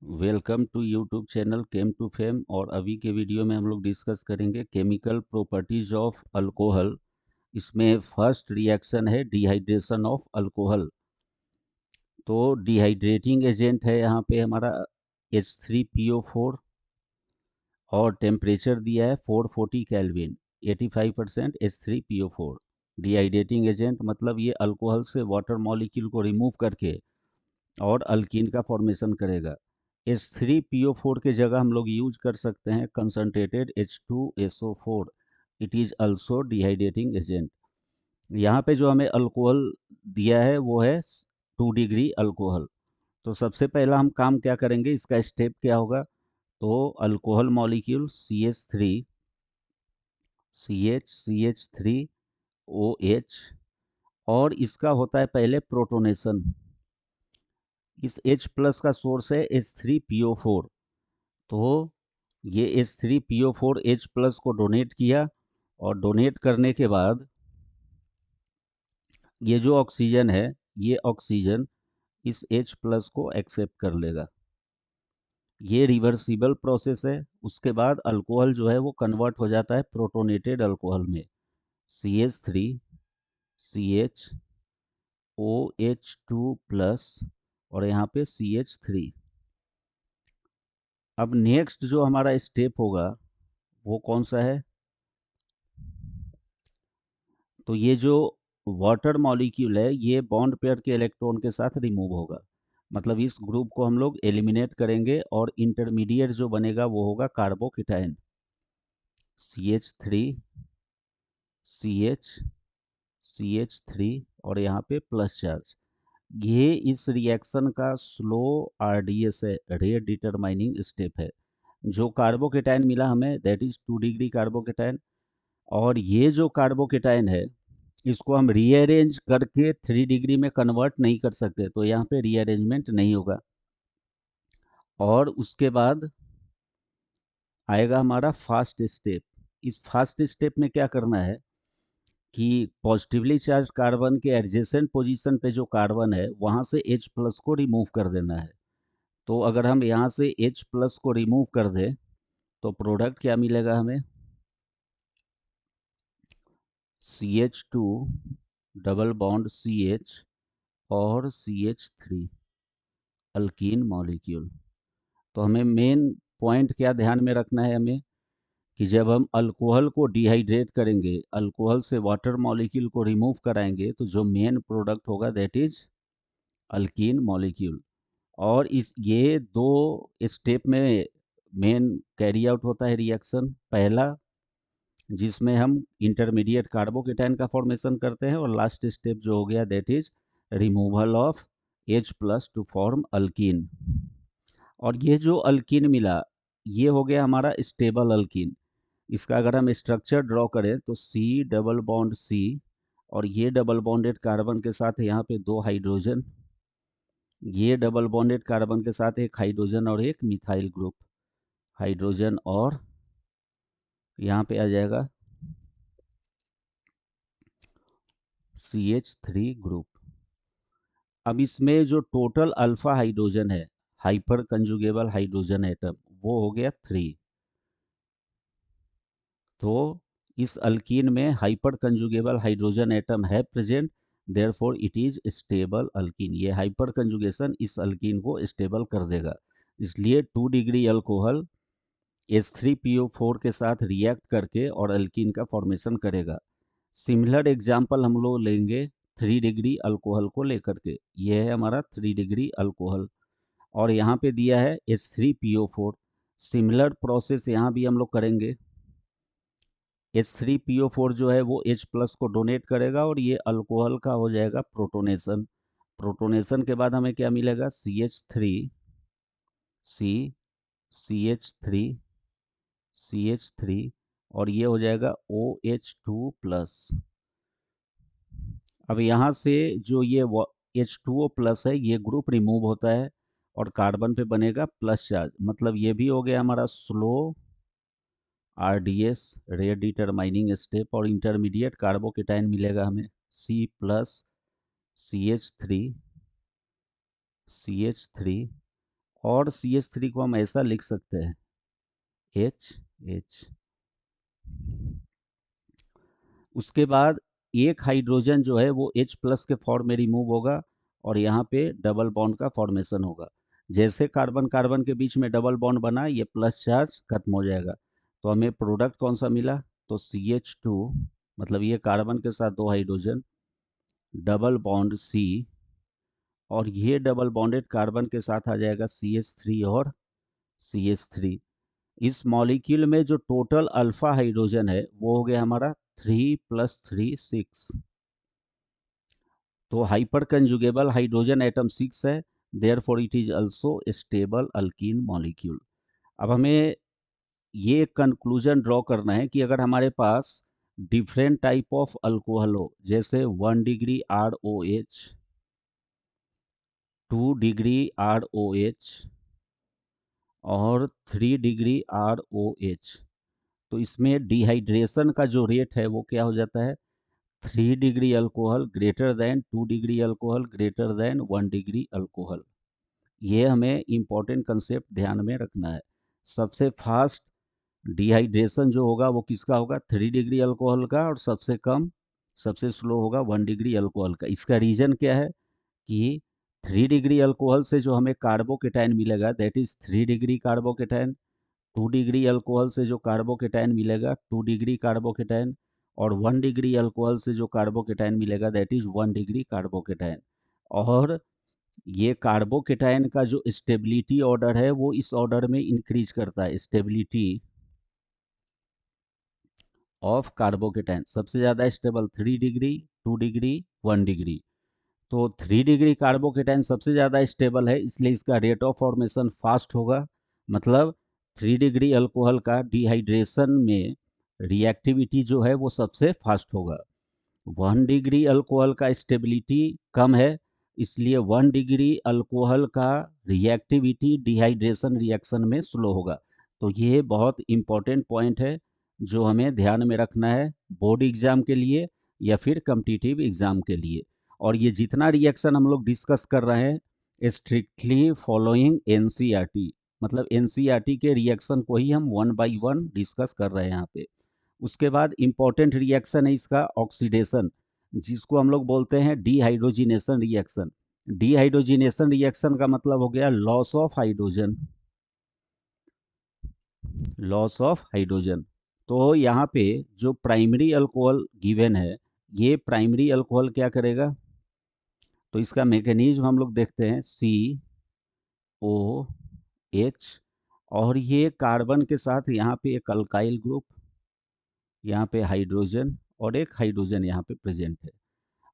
Welcome to YouTube channel chem to fame. और अभी के वीडियो में हम लोग डिस्कस करेंगे केमिकल प्रॉपर्टीज ऑफ अल्कोहल। इसमें फर्स्ट रिएक्शन है डिहाइड्रेशन ऑफ अल्कोहल। तो डिहाइड्रेटिंग एजेंट है यहाँ पे हमारा H3PO4 और टेम्परेचर दिया है 440 केल्विन, 85% H3PO4। डिहाइड्रेटिंग एजेंट मतलब ये अल्कोहल से वाटर मॉलिक्यूल को रिमूव करके और अल्कीन का फॉर्मेशन करेगा। H3PO4 के जगह हम लोग यूज कर सकते हैं concentrated H2SO4। It is also dehydrating agent. यहाँ पे जो हमें अल्कोहल दिया है वो है 2 डिग्री अल्कोहल। तो सबसे पहला हम काम क्या करेंगे, इसका स्टेप क्या होगा। तो अल्कोहल मॉलिक्यूल CH3OH, और इसका होता है पहले प्रोटोनेशन। इस H प्लस का सोर्स है H3PO4। तो ये H3PO4 H प्लस को डोनेट किया, और डोनेट करने के बाद ये जो ऑक्सीजन है, ये ऑक्सीजन इस H प्लस को एक्सेप्ट कर लेगा। ये रिवर्सिबल प्रोसेस है। उसके बाद अल्कोहल जो है वो कन्वर्ट हो जाता है प्रोटोनेटेड अल्कोहल में, CH3CHOH2 प्लस, और यहाँ पे CH3। अब नेक्स्ट जो हमारा स्टेप होगा वो कौन सा है। तो ये जो वाटर मॉलिक्यूल है ये बॉन्ड पेयर के इलेक्ट्रॉन के साथ रिमूव होगा। मतलब इस ग्रुप को हम लोग एलिमिनेट करेंगे और इंटरमीडिएट जो बनेगा वो होगा कार्बोकेटाइन, CH3 CH CH3, और यहाँ पे प्लस चार्ज। ये इस रिएक्शन का स्लो RDS है, रेट डिटरमाइनिंग स्टेप है। जो कार्बोकेटाइन मिला हमें दैट इज 2 डिग्री कार्बोकेटाइन। और ये जो कार्बोकेटाइन है इसको हम रीअरेंज करके 3 डिग्री में कन्वर्ट नहीं कर सकते, तो यहाँ पे रीअरेंजमेंट नहीं होगा। और उसके बाद आएगा हमारा फास्ट स्टेप। इस फास्ट स्टेप में क्या करना है कि पॉजिटिवली चार्ज कार्बन के एडजेसेंट पोजीशन पे जो कार्बन है वहां से H प्लस को रिमूव कर देना है। तो अगर हम यहाँ से H प्लस को रिमूव कर दें तो प्रोडक्ट क्या मिलेगा हमें, CH2 डबल बॉन्ड CH और CH3, अल्कीन मॉलिक्यूल। तो हमें मेन पॉइंट क्या ध्यान में रखना है हमें, कि जब हम अल्कोहल को डिहाइड्रेट करेंगे, अल्कोहल से वाटर मॉलिक्यूल को रिमूव कराएंगे, तो जो मेन प्रोडक्ट होगा दैट इज अल्कीन मॉलिक्यूल। और इस ये दो स्टेप में मेन कैरी आउट होता है रिएक्शन। पहला जिसमें हम इंटरमीडिएट कार्बोकेटाइन का फॉर्मेशन करते हैं, और लास्ट स्टेप जो हो गया that is removal of H plus two form alkyne. और ये जो अल्कीन मिला ये हो गया हमारा स्टेबल अल्कीन। इसका अगर हम स्ट्रक्चर ड्रॉ करें तो C डबल बॉन्ड C, और ये डबल बॉन्डेड कार्बन के साथ यहाँ पे 2 हाइड्रोजन, ये डबल बॉन्डेड कार्बन के साथ एक हाइड्रोजन और एक मिथाइल ग्रुप, हाइड्रोजन, और यहाँ पे आ जाएगा CH3 ग्रुप। अब इसमें जो टोटल अल्फा हाइड्रोजन है, हाइपर कंजुगेबल हाइड्रोजन एटम, वो हो गया 3। तो इस अल्कीन में हाइपर कंजुगेबल हाइड्रोजन एटम है present, therefore it is stable alkyne. ये हाइपर कंजुगेशन इस अल्कीन को स्टेबल कर देगा। इसलिए 2 डिग्री अल्कोहल H3PO4 के साथ रिएक्ट करके और अल्कीन का फॉर्मेशन करेगा। सिमिलर एग्जाम्पल हम लोग लेंगे 3 डिग्री अल्कोहल को लेकर के। यह है हमारा 3 डिग्री अल्कोहल, और यहाँ पे दिया है H3PO4। सिमिलर प्रोसेस यहाँ भी हम लोग करेंगे। H3PO4 जो है वो H प्लस को डोनेट करेगा, और ये अल्कोहल का हो जाएगा प्रोटोनेशन। प्रोटोनेशन के बाद हमें क्या मिलेगा, CH3 और ये हो जाएगा OH2 प्लस। अब यहाँ से जो ये H2O प्लस है ये ग्रुप रिमूव होता है, और कार्बन पे बनेगा प्लस चार्ज। मतलब ये भी हो गया हमारा slow RDS, rate determining step, और इंटरमीडिएट कार्बोकेटाइन मिलेगा हमें C प्लस CH3 CH3, और CH3 को हम ऐसा लिख सकते हैं H। उसके बाद एक हाइड्रोजन जो है वो H+ के फॉर्म में रिमूव होगा और यहाँ पे डबल बॉन्ड का फॉर्मेशन होगा। जैसे कार्बन कार्बन के बीच में डबल बॉन्ड बना, ये प्लस चार्ज खत्म हो जाएगा। तो हमें प्रोडक्ट कौन सा मिला? तो CH2, मतलब ये कार्बन के साथ 2 हाइड्रोजन, डबल बॉन्ड C, और ये डबल बॉन्डेड कार्बन के साथ आ जाएगा CH3 और CH3। इस मॉलिक्यूल में जो टोटल अल्फा हाइड्रोजन है वो हो गया हमारा 3 + 3 6। तो हाइपर कंजुगेबल हाइड्रोजन एटम 6 है, therefore it is also stable alkyne molecule. अब हमें ये कंक्लूजन ड्रॉ करना है कि अगर हमारे पास डिफरेंट टाइप ऑफ अल्कोहल हो, जैसे 1 डिग्री ROH, 2 डिग्री ROH और 3 डिग्री ROH, तो इसमें डिहाइड्रेशन का जो रेट है वो क्या हो जाता है? 3 degree alcohol greater than 2 degree alcohol greater than 1 degree alcohol. ये हमें इम्पोर्टेंट कंसेप्ट ध्यान में रखना है। सबसे फास्ट डिहाइड्रेशन जो होगा वो किसका होगा? 3 डिग्री अल्कोहल का, और सबसे कम, सबसे स्लो होगा 1 डिग्री अल्कोहल का। इसका रीज़न क्या है कि 3 डिग्री अल्कोहल से जो हमें कार्बोकेटाइन मिलेगा that is 3 degree carbocation, 2 degree alcohol से जो कार्बोकेटाइन मिलेगा 2 डिग्री कार्बोकेटाइन, और 1 डिग्री अल्कोहल से जो कार्बोकेटाइन मिलेगा दैट इज 1 डिग्री कार्बोकेटाइन। और ये कार्बोकेटाइन का जो स्टेबिलिटी ऑर्डर है वो इस ऑर्डर में इंक्रीज करता है। स्टेबिलिटी ऑफ कार्बोकेटाइन सबसे ज़्यादा स्टेबल 3 डिग्री, 2 डिग्री, 1 डिग्री। तो 3 डिग्री कार्बोकेटाइन सबसे ज़्यादा स्टेबल है, इसलिए इसका रेट ऑफ फॉर्मेशन फास्ट होगा। मतलब 3 डिग्री अल्कोहल का डिहाइड्रेशन में रिएक्टिविटी जो है वो सबसे फास्ट होगा। 1 डिग्री अल्कोहल का स्टेबिलिटी कम है, इसलिए 1 डिग्री अल्कोहल का रिएक्टिविटी डिहाइड्रेशन रिएक्शन में स्लो होगा। तो ये बहुत इंपॉर्टेंट पॉइंट है जो हमें ध्यान में रखना है बोर्ड एग्जाम के लिए या फिर कम्पिटिटिव एग्जाम के लिए। और ये जितना रिएक्शन हम लोग डिस्कस कर रहे हैं स्ट्रिक्टली फॉलोइंग एनसीईआरटी, मतलब एनसीईआरटी के रिएक्शन को ही हम 1 बाय 1 डिस्कस कर रहे हैं यहाँ पे। उसके बाद इंपॉर्टेंट रिएक्शन है इसका ऑक्सीडेशन, जिसको हम लोग बोलते हैं डीहाइड्रोजिनेशन रिएक्शन। डीहाइड्रोजिनेशन रिएक्शन का मतलब हो गया loss of hydrogen, loss of hydrogen. तो यहाँ पे जो प्राइमरी अल्कोहल गिवन है, ये प्राइमरी अल्कोहल क्या करेगा? तो इसका मैकेनिज्म हम लोग देखते हैं, COH, और ये कार्बन के साथ यहाँ पे एक अल्काइल ग्रुप, यहाँ पे हाइड्रोजन और एक हाइड्रोजन यहाँ पे प्रेजेंट है।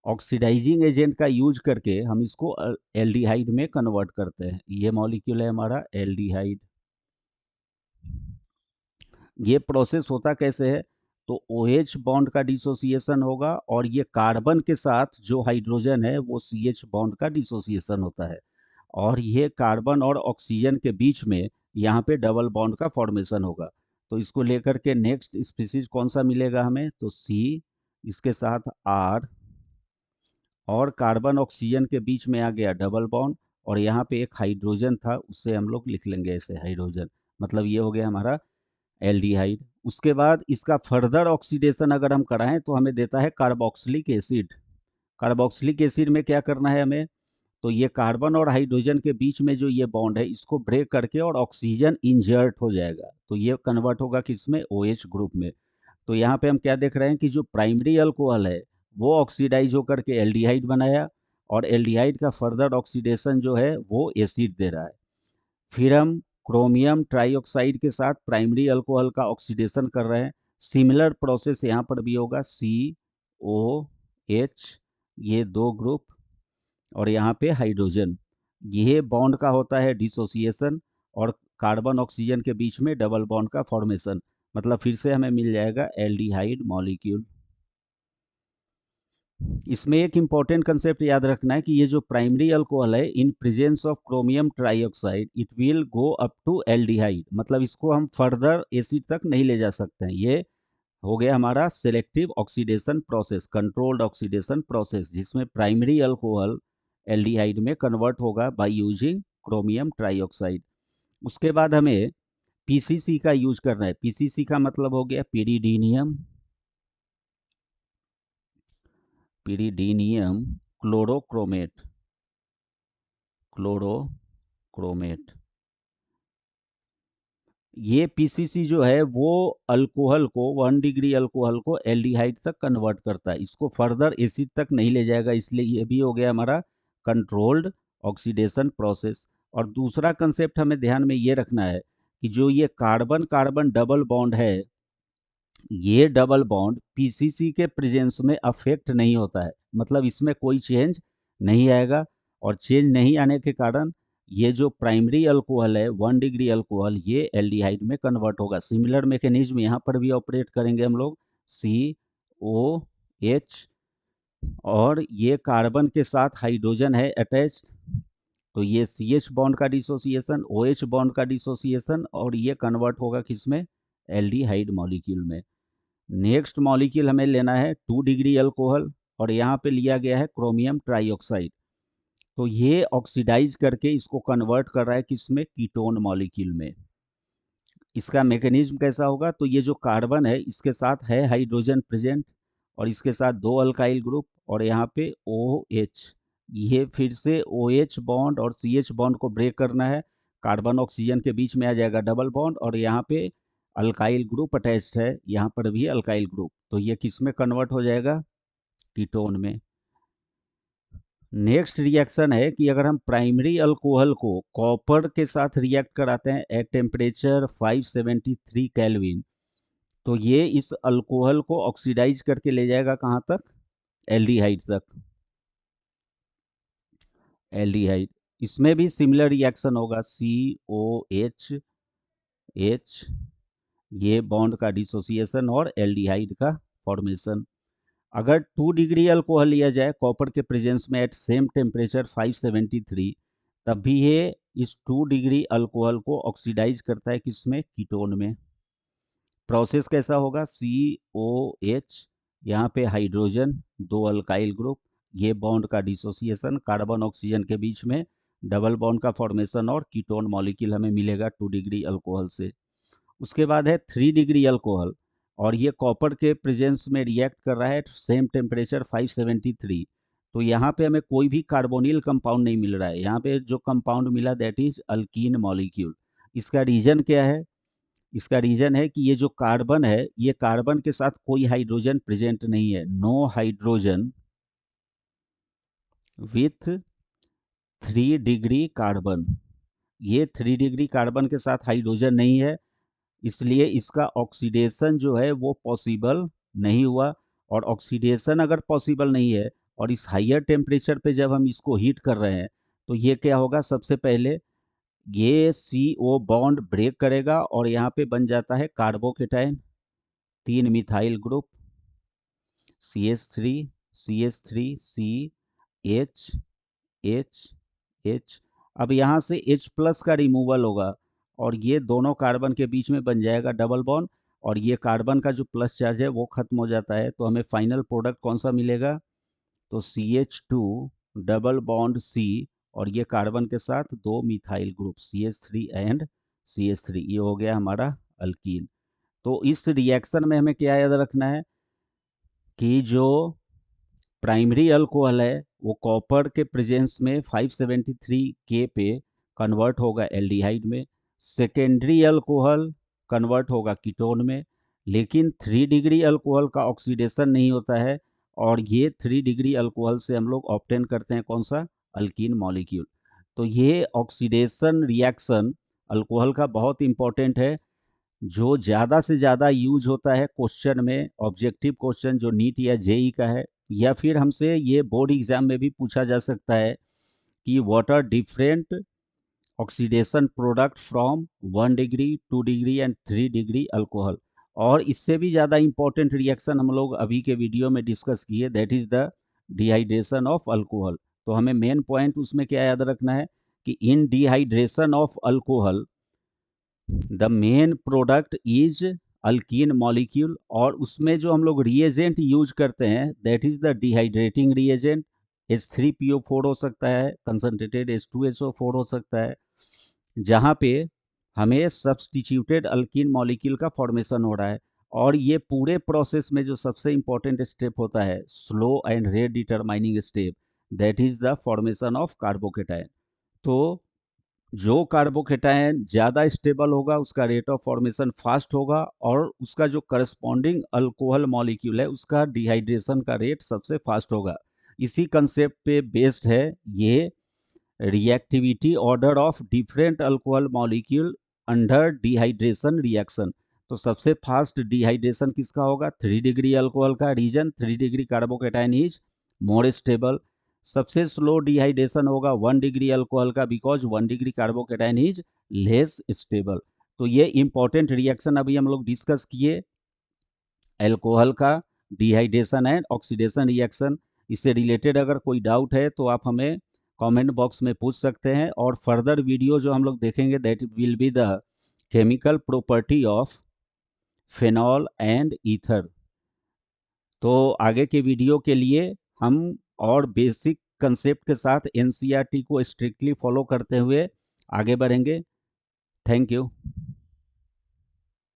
ऑक्सीडाइजिंग एजेंट का यूज करके हम इसको एल्डिहाइड में कन्वर्ट करते हैं। ये मॉलिक्यूल है हमारा एल्डिहाइड। ये प्रोसेस होता कैसे है? तो OH बॉन्ड का डिसोसिएशन होगा और ये कार्बन के साथ जो हाइड्रोजन है वो CH बॉन्ड का डिसोसिएशन होता है, और ये कार्बन और ऑक्सीजन के बीच में यहाँ पे डबल बॉन्ड का फॉर्मेशन होगा। तो इसको लेकर के नेक्स्ट स्पीसीज कौन सा मिलेगा हमें? तो C, इसके साथ R, और कार्बन ऑक्सीजन के बीच में आ गया डबल बॉन्ड, और यहाँ पे एक हाइड्रोजन था उससे हम लोग लिख लेंगे ऐसे हाइड्रोजन, मतलब ये हो गया हमारा एल्डिहाइड। उसके बाद इसका फर्दर ऑक्सीडेशन अगर हम कराएं तो हमें देता है कार्बोक्सिलिक एसिड। कार्बोक्सिलिक एसिड में क्या करना है हमें? तो ये कार्बन और हाइड्रोजन के बीच में जो ये बॉन्ड है इसको ब्रेक करके और ऑक्सीजन इंजर्ट हो जाएगा, तो ये कन्वर्ट होगा किसमें? OH ग्रुप में। तो यहाँ पे हम क्या देख रहे हैं कि जो प्राइमरी अल्कोहल है वो ऑक्सीडाइज होकर के एल्डिहाइड बनाया, और एल्डिहाइड का फर्दर ऑक्सीडेशन जो है वो एसिड दे रहा है। फिर हम क्रोमियम ट्राईऑक्साइड के साथ प्राइमरी अल्कोहल का ऑक्सीडेशन कर रहे हैं। सिमिलर प्रोसेस यहाँ पर भी होगा, COH, ये 2 ग्रुप, और यहाँ पे हाइड्रोजन, ये बॉन्ड का होता है डिसोसिएशन, और कार्बन ऑक्सीजन के बीच में डबल बॉन्ड का फॉर्मेशन, मतलब फिर से हमें मिल जाएगा एल्डिहाइड मॉलिक्यूल। इसमें एक इंपॉर्टेंट कंसेप्ट याद रखना है कि ये जो प्राइमरी अल्कोहल है in presence of chromium trioxide it will go up to aldehyde, मतलब इसको हम फर्दर एसिड तक नहीं ले जा सकते हैं। ये हो गया हमारा selective oxidation process, controlled oxidation process, जिसमें प्राइमरी अल्कोहल एल्डिहाइड में कन्वर्ट होगा बाय यूजिंग क्रोमियम ट्राइऑक्साइड। उसके बाद हमें पीसीसी का यूज करना है। पीसीसी का मतलब हो गया पिरीडीनियम, पिरीडीनियम क्लोरोक्रोमेट, क्लोरोक्रोमेट। ये पीसीसी जो है वो अल्कोहल को 1 डिग्री अल्कोहल को एल्डिहाइड तक कन्वर्ट करता है, इसको फर्दर एसिड तक नहीं ले जाएगा, इसलिए ये भी हो गया हमारा कंट्रोल्ड ऑक्सीडेशन प्रोसेस। और दूसरा कंसेप्ट हमें ध्यान में ये रखना है कि जो ये कार्बन कार्बन डबल बॉन्ड है, ये डबल बॉन्ड पीसीसी के प्रेजेंस में अफेक्ट नहीं होता है, मतलब इसमें कोई चेंज नहीं आएगा। और चेंज नहीं आने के कारण ये जो प्राइमरी अल्कोहल है 1 डिग्री अल्कोहल, ये एल्डिहाइड में कन्वर्ट होगा। सिमिलर मैकेनिज्म यहाँ पर भी ऑपरेट करेंगे हम लोग। COH, और ये कार्बन के साथ हाइड्रोजन है अटैच्ड, तो ये CH बॉन्ड का डिसोसिएशन, OH बॉन्ड का डिसोसिएशन, और ये कन्वर्ट होगा किसमें, एल्डिहाइड मॉलिक्यूल में। नेक्स्ट मॉलिक्यूल हमें लेना है 2 डिग्री अल्कोहल, और यहाँ पे लिया गया है क्रोमियम ट्राइऑक्साइड। तो ये ऑक्सीडाइज करके इसको कन्वर्ट कर रहा है किसमें, कीटोन मॉलिक्यूल में। इसका मैकेनिज्म कैसा होगा, तो ये जो कार्बन है इसके साथ है हाइड्रोजन प्रेजेंट, और इसके साथ 2 अल्काइल ग्रुप, और यहाँ पे OH, ये फिर से OH बॉन्ड और CH बॉन्ड को ब्रेक करना है, कार्बन ऑक्सीजन के बीच में आ जाएगा डबल बॉन्ड, और यहाँ पे अल्काइल ग्रुप अटैच्ड है, यहाँ पर भी अल्काइल ग्रुप, तो ये किस में कन्वर्ट हो जाएगा, कीटोन में। नेक्स्ट रिएक्शन है कि अगर हम प्राइमरी अल्कोहल को कॉपर के साथ रिएक्ट कराते हैं एट टेम्परेचर 573 केल्विन, तो ये इस अल्कोहल को ऑक्सीडाइज करके ले जाएगा कहाँ तक, एल्डिहाइड तक, एल्डिहाइड। इसमें भी सिमिलर रिएक्शन होगा, COH, H, ये बॉन्ड का डिसोसिएशन और एल्डिहाइड का फॉर्मेशन। अगर 2 डिग्री अल्कोहल लिया जाए कॉपर के प्रेजेंस में एट सेम टेम्परेचर 573, तब भी ये इस 2 डिग्री अल्कोहल को ऑक्सीडाइज करता है किसमें, कीटोन में। प्रोसेस कैसा होगा, COH, यहाँ पे हाइड्रोजन, 2 अल्काइल ग्रुप, ये बॉन्ड का डिसोसिएशन, कार्बन ऑक्सीजन के बीच में डबल बॉन्ड का फॉर्मेशन, और कीटोन मॉलिक्यूल हमें मिलेगा 2 डिग्री अल्कोहल से। उसके बाद है 3 डिग्री अल्कोहल, और ये कॉपर के प्रेजेंस में रिएक्ट कर रहा है सेम टेम्परेचर 573। तो यहाँ पे हमें कोई भी कार्बोनिल कंपाउंड नहीं मिल रहा है, यहाँ पे जो कंपाउंड मिला दैट इज अल्कीन मॉलिक्यूल। इसका रीजन क्या है, इसका रीजन है कि ये जो कार्बन है, ये कार्बन के साथ कोई हाइड्रोजन प्रेजेंट नहीं है, no hydrogen with 3 degree carbon. ये 3 डिग्री कार्बन के साथ हाइड्रोजन नहीं है, इसलिए इसका ऑक्सीडेशन जो है वो पॉसिबल नहीं हुआ। और ऑक्सीडेशन अगर पॉसिबल नहीं है, और इस हाइयर टेम्परेचर पे जब हम इसको हीट कर रहे हैं, तो ये क्या होगा, सबसे पहले ये CO बॉन्ड ब्रेक करेगा, और यहाँ पे बन जाता है carbocation, 3 methyl group, CH3, CH3, C, H, H, H। अब यहाँ से H प्लस का रिमूवल होगा, और ये दोनों कार्बन के बीच में बन जाएगा डबल बॉन्ड, और ये कार्बन का जो प्लस चार्ज है वो खत्म हो जाता है, तो हमें फाइनल प्रोडक्ट कौन सा मिलेगा, तो CH2 डबल बॉन्ड C, और ये कार्बन के साथ 2 methyl group CH3 and CH3, ये हो गया हमारा अल्कीन। तो इस रिएक्शन में हमें क्या याद रखना है कि जो प्राइमरी अल्कोहल है वो कॉपर के प्रेजेंस में 573 के पे कन्वर्ट होगा एल्डिहाइड में, सेकेंडरी अल्कोहल कन्वर्ट होगा कीटोन में, लेकिन 3 डिग्री अल्कोहल का ऑक्सीडेशन नहीं होता है, और ये 3 डिग्री अल्कोहल से हम लोग ऑब्टेन करते हैं कौन सा, अल्कीन मॉलिक्यूल। तो ये ऑक्सीडेशन रिएक्शन अल्कोहल का बहुत इंपॉर्टेंट है, जो ज़्यादा से ज़्यादा यूज होता है क्वेश्चन में, ऑब्जेक्टिव क्वेश्चन जो नीट या जेई का है, या फिर हमसे ये बोर्ड एग्जाम में भी पूछा जा सकता है कि what are different oxidation product from 1 degree 2 degree and 3 degree alcohol. और इससे भी ज़्यादा इंपॉर्टेंट रिएक्शन हम लोग अभी के वीडियो में डिस्कस किए, that is the dehydration of alcohol. तो हमें मेन पॉइंट उसमें क्या याद रखना है कि in dehydration of alcohol the main product is alkene molecule, और उसमें जो हम लोग रिएजेंट यूज करते हैं that is the dehydrating reagent, H3PO4 हो सकता है, कंसंट्रेटेड H2SO4 हो सकता है, जहाँ पे हमें सब्स्टिट्यूटेड अल्कीन मॉलिक्यूल का फॉर्मेशन हो रहा है। और ये पूरे प्रोसेस में जो सबसे इंपॉर्टेंट स्टेप होता है, slow and rate determining step, that is the formation of carbocation. तो जो कार्बोकेटायन ज़्यादा स्टेबल होगा उसका रेट ऑफ फॉर्मेशन फास्ट होगा, और उसका जो करस्पॉन्डिंग अल्कोहल मॉलिक्यूल है उसका डिहाइड्रेशन का रेट सबसे फास्ट होगा। इसी कंसेप्ट पे बेस्ड है ये reactivity order of different alcohol molecule under dehydration reaction. तो सबसे फास्ट डिहाइड्रेशन किसका होगा? 3 डिग्री अल्कोहल का, reason 3 degree carbocation is more stable. सबसे स्लो डिहाइड्रेशन होगा 1 डिग्री अल्कोहल का, because 1 degree carbocation is less stable. तो ये इंपॉर्टेंट रिएक्शन अभी हम लोग डिस्कस किए, अल्कोहल का डिहाइड्रेशन एंड ऑक्सीडेशन रिएक्शन। इससे रिलेटेड अगर कोई डाउट है तो आप हमें कमेंट बॉक्स में पूछ सकते हैं, और फर्दर वीडियो जो हम लोग देखेंगे that will be the chemical property of phenol and ether. तो आगे के वीडियो के लिए हम और बेसिक कंसेप्ट के साथ एनसीईआरटी को स्ट्रिक्टली फॉलो करते हुए आगे बढ़ेंगे। Thank you.